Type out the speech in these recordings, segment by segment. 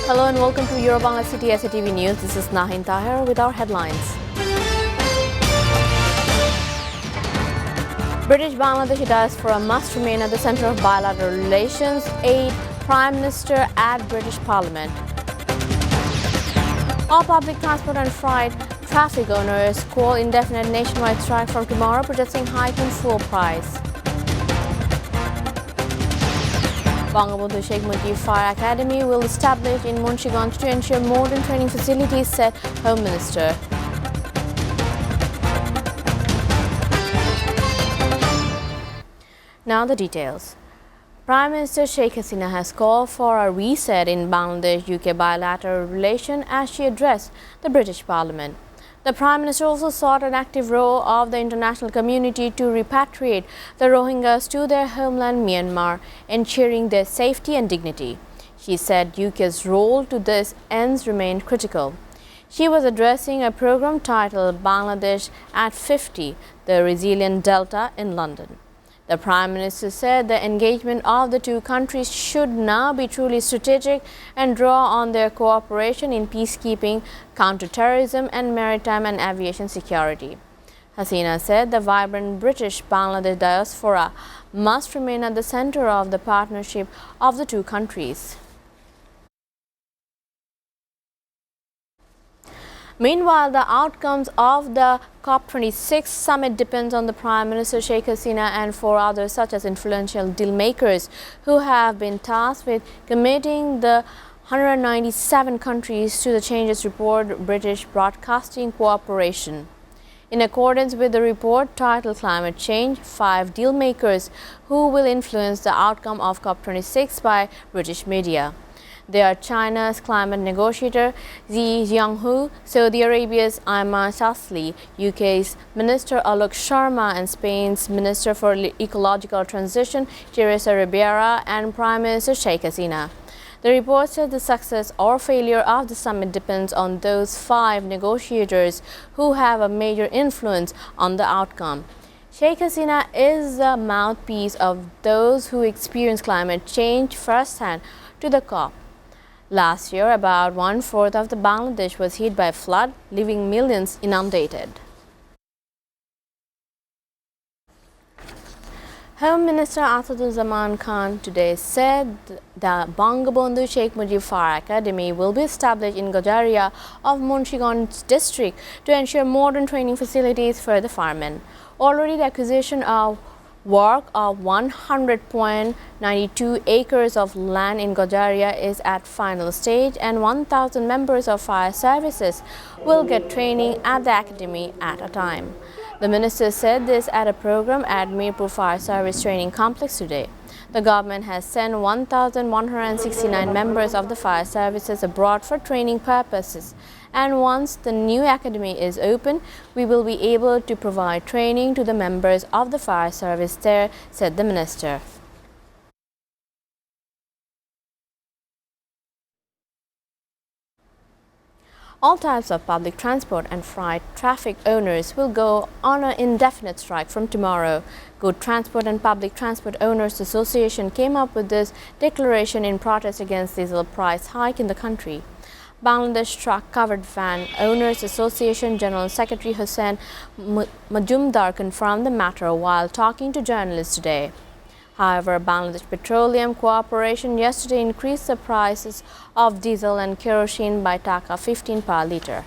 Hello and welcome to Bangla City SATV News. This is Nahin Tahir with our headlines. British Bangladeshi diaspora must remain at the center of bilateral relations. Aid Prime Minister at British Parliament. All public transport and freight traffic owners call indefinite nationwide strike from tomorrow, protesting hike in fuel price. Bangla Sheikh Mujib Fire Academy will establish in Munshiganj to ensure modern training facilities, said Home Minister. Now the details. Prime Minister Sheikh Hasina has called for a reset in Bangladesh-UK bilateral relation as she addressed the British Parliament. The Prime Minister also sought an active role of the international community to repatriate the Rohingyas to their homeland Myanmar, ensuring their safety and dignity. She said UK's role to this ends remained critical. She was addressing a program titled Bangladesh at 50, the Resilient Delta in London. The Prime Minister said the engagement of the two countries should now be truly strategic and draw on their cooperation in peacekeeping, counter-terrorism and maritime and aviation security. Hasina said the vibrant British-Bangladesh diaspora must remain at the center of the partnership of the two countries. Meanwhile, the outcomes of the COP26 summit depends on the Prime Minister Sheikh Hasina and four others such as influential deal makers who have been tasked with committing the 197 countries to the changes report British Broadcasting Cooperation. In accordance with the report titled Climate Change, 5 deal makers who will influence the outcome of COP26 by British media. They are China's climate negotiator Xi Jinping, Saudi Arabia's Ayman Shasli, UK's Minister Alok Sharma, and Spain's Minister for Ecological Transition Teresa Ribera, and Prime Minister Sheikh Hasina. The report said the success or failure of the summit depends on those 5 negotiators who have a major influence on the outcome. Sheikh Hasina is the mouthpiece of those who experience climate change firsthand to the COP. Last year, about 1/4 of the Bangladesh was hit by flood, leaving millions inundated. Home Minister Asaduzzaman Khan today said the Bangabandhu Sheikh Mujib Fire Academy will be established in Gajaria of Munshiganj district to ensure modern training facilities for the firemen. Already the acquisition of work of 100.92 acres of land in Gajaria is at final stage, and 1,000 members of fire services will get training at the academy at a time. The minister said this at a program at Mirpur Fire Service Training Complex today. The government has sent 1,169 members of the fire services abroad for training purposes. And once the new academy is open, we will be able to provide training to the members of the fire service there, said the minister. All types of public transport and freight traffic owners will go on an indefinite strike from tomorrow. Good Transport and Public Transport Owners Association came up with this declaration in protest against diesel price hike in the country. Bangladesh Truck Covered Van Owners Association General Secretary Hussain Majumdar confirmed the matter while talking to journalists today. However, Bangladesh Petroleum Corporation yesterday increased the prices of diesel and kerosene by Taka 15 per litre.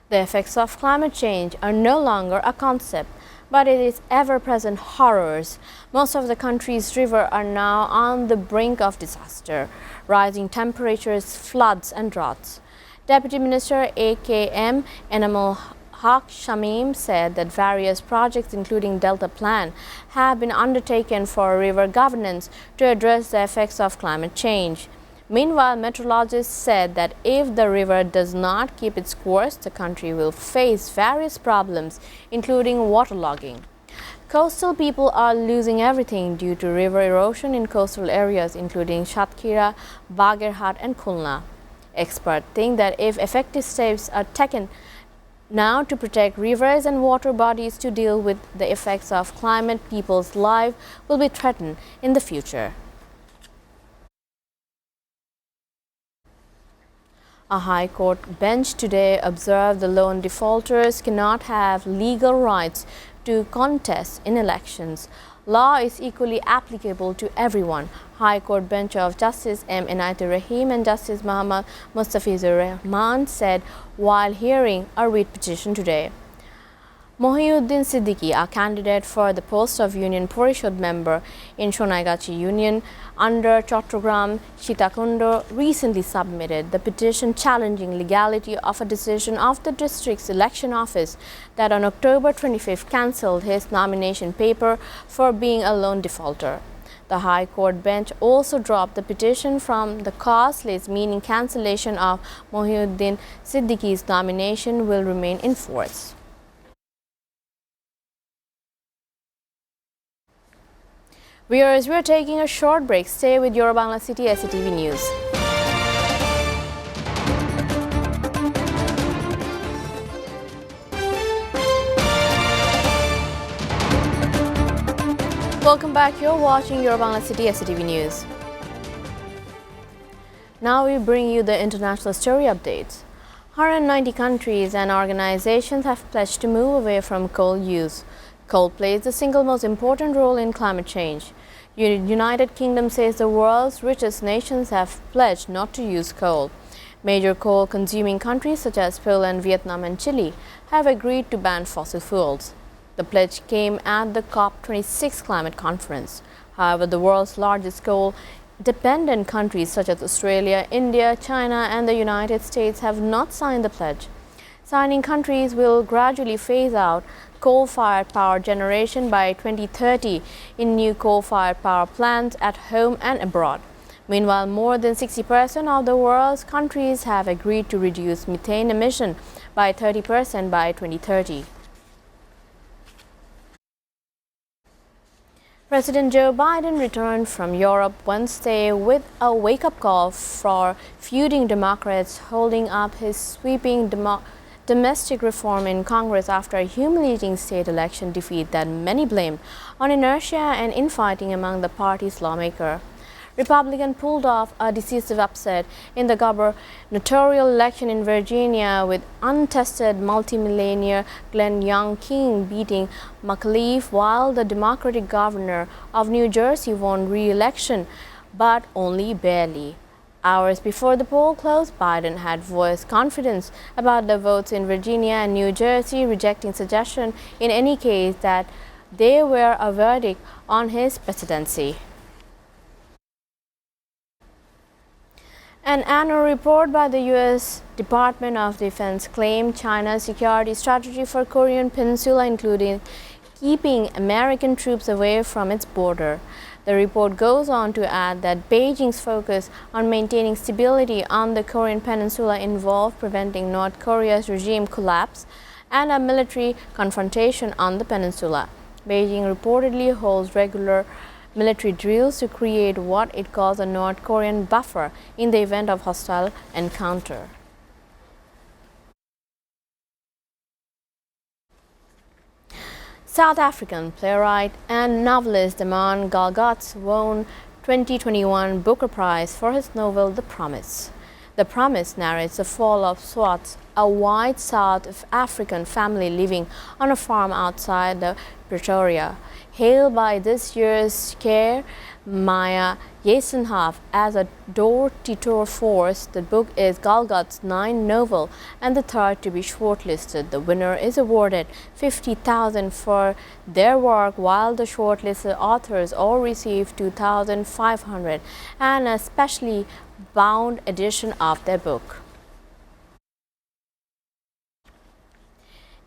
The effects of climate change are no longer a concept, but it is ever-present horrors. Most of the country's rivers are now on the brink of disaster. Rising temperatures, floods and droughts. Deputy Minister AKM Enamul Haq Shamim said that various projects including Delta Plan have been undertaken for river governance to address the effects of climate change. Meanwhile, meteorologists said that if the river does not keep its course, the country will face various problems, including waterlogging. Coastal people are losing everything due to river erosion in coastal areas, including Satkira, Bagherhat and Khulna. Experts think that if effective steps are taken, Now, to protect rivers and water bodies to deal with the effects of climate, people's lives will be threatened in the future. A High Court bench today observed the loan defaulters cannot have legal rights to contest in elections. Law is equally applicable to everyone. High Court bench of Justice M. Inayat Rahim and Justice Muhammad Mustafizur Rahman said while hearing a writ petition today. Mohiuddin Siddiqui, a candidate for the post of Union Porishad member in Sonaigachi Union under Chattogram Sitakundo, recently submitted the petition challenging legality of a decision of the district's election office that on October 25th cancelled his nomination paper for being a loan defaulter. The High Court bench also dropped the petition from the cause list, meaning cancellation of Mohiuddin Siddiqui's nomination will remain in force. Viewers, we are taking a short break. Stay with your Bangla City SATV News. Welcome back. You're watching your Bangla City SATV News. Now we bring you the international story updates. 190 countries and organizations have pledged to move away from coal use. Coal plays the single most important role in climate change. United Kingdom says the world's richest nations have pledged not to use coal. Major coal-consuming countries such as Poland, Vietnam and Chile have agreed to ban fossil fuels. The pledge came at the COP26 climate conference. However, the world's largest coal-dependent countries such as Australia, India, China and the United States have not signed the pledge. Signing countries will gradually phase out coal-fired power generation by 2030 in new coal-fired power plants at home and abroad. Meanwhile, more than 60% of the world's countries have agreed to reduce methane emission by 30% by 2030. President Joe Biden returned from Europe Wednesday with a wake-up call for feuding Democrats holding up his sweeping domestic reform in Congress after a humiliating state election defeat that many blamed on inertia and infighting among the party's lawmakers. Republicans pulled off a decisive upset in the gubernatorial election in Virginia with untested multimillionaire Glenn Youngkin beating McAuliffe, while the Democratic governor of New Jersey won re-election, but only barely. Hours before the poll closed, Biden had voiced confidence about the votes in Virginia and New Jersey, rejecting suggestion in any case that they were a verdict on his presidency. An annual report by the U.S. Department of Defense claimed China's security strategy for Korean Peninsula, including keeping American troops away from its border. The report goes on to add that Beijing's focus on maintaining stability on the Korean Peninsula involved preventing North Korea's regime collapse and a military confrontation on the peninsula. Beijing reportedly holds regular military drills to create what it calls a North Korean buffer in the event of hostile encounter. South African playwright and novelist Damon Galgut won 2021 Booker Prize for his novel The Promise. The Promise narrates the fall of Swat, a white South African family living on a farm outside the Pretoria. Hailed by this year's Keir Maya Yesenhoff as a door-to-door force, the book is Galgut's ninth novel and the third to be shortlisted. The winner is awarded $50,000 for their work, while the shortlisted authors all receive $2,500 and a specially bound edition of their book.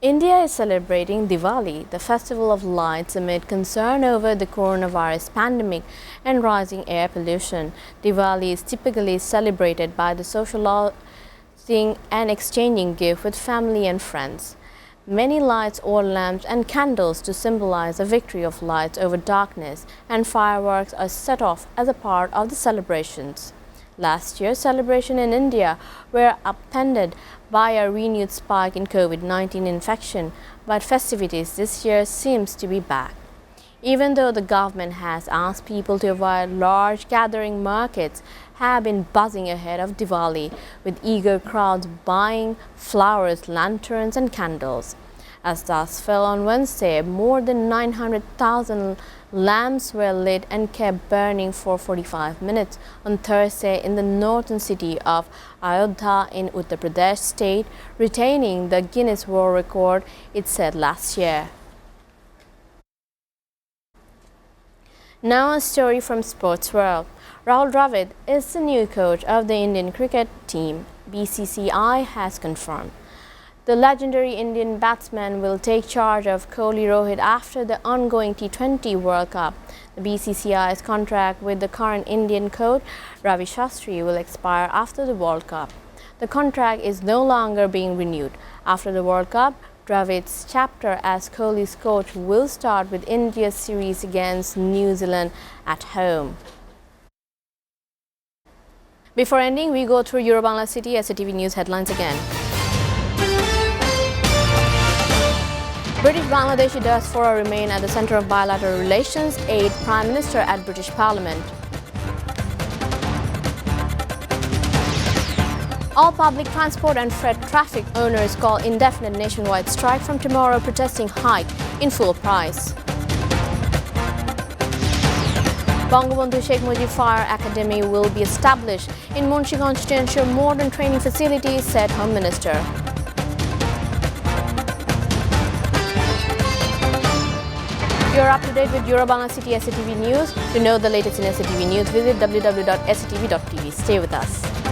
India is celebrating Diwali, the festival of lights, amid concern over the coronavirus pandemic and rising air pollution. Diwali is typically celebrated by the socializing and exchanging gifts with family and friends. Many lights, oil lamps and candles to symbolize the victory of lights over darkness, and fireworks are set off as a part of the celebrations. Last year's celebration in India were upended by a renewed spike in COVID-19 infection, but festivities this year seems to be back. Even though the government has asked people to avoid large gathering, markets have been buzzing ahead of Diwali, with eager crowds buying flowers, lanterns and candles. As dusk fell on Wednesday, more than 900,000 lamps were lit and kept burning for 45 minutes on Thursday in the northern city of Ayodhya in Uttar Pradesh state, retaining the Guinness World Record it set last year. Now a story from sports world. Rahul Dravid is the new coach of the Indian cricket team, BCCI has confirmed. The legendary Indian batsman will take charge of Kohli Rohit after the ongoing T20 World Cup. The BCCI's contract with the current Indian coach, Ravi Shastri, will expire after the World Cup. The contract is no longer being renewed. After the World Cup, Dravid's chapter as Kohli's coach will start with India's series against New Zealand at home. Before ending, we go through Euro-Bangla City SATV News headlines again. British Bangladeshi diaspora remain at the centre of bilateral relations, aid Prime Minister at British Parliament. All public transport and freight traffic owners call indefinite nationwide strike from tomorrow, protesting hike in fuel price. Bangabandhu Sheikh Mujib Fire Academy will be established in Munshiganj to ensure modern training facilities, said Home Minister. You're up to date with Euro-Bangla City SATV News. To know the latest in SATV News, visit www.satv.tv. Stay with us.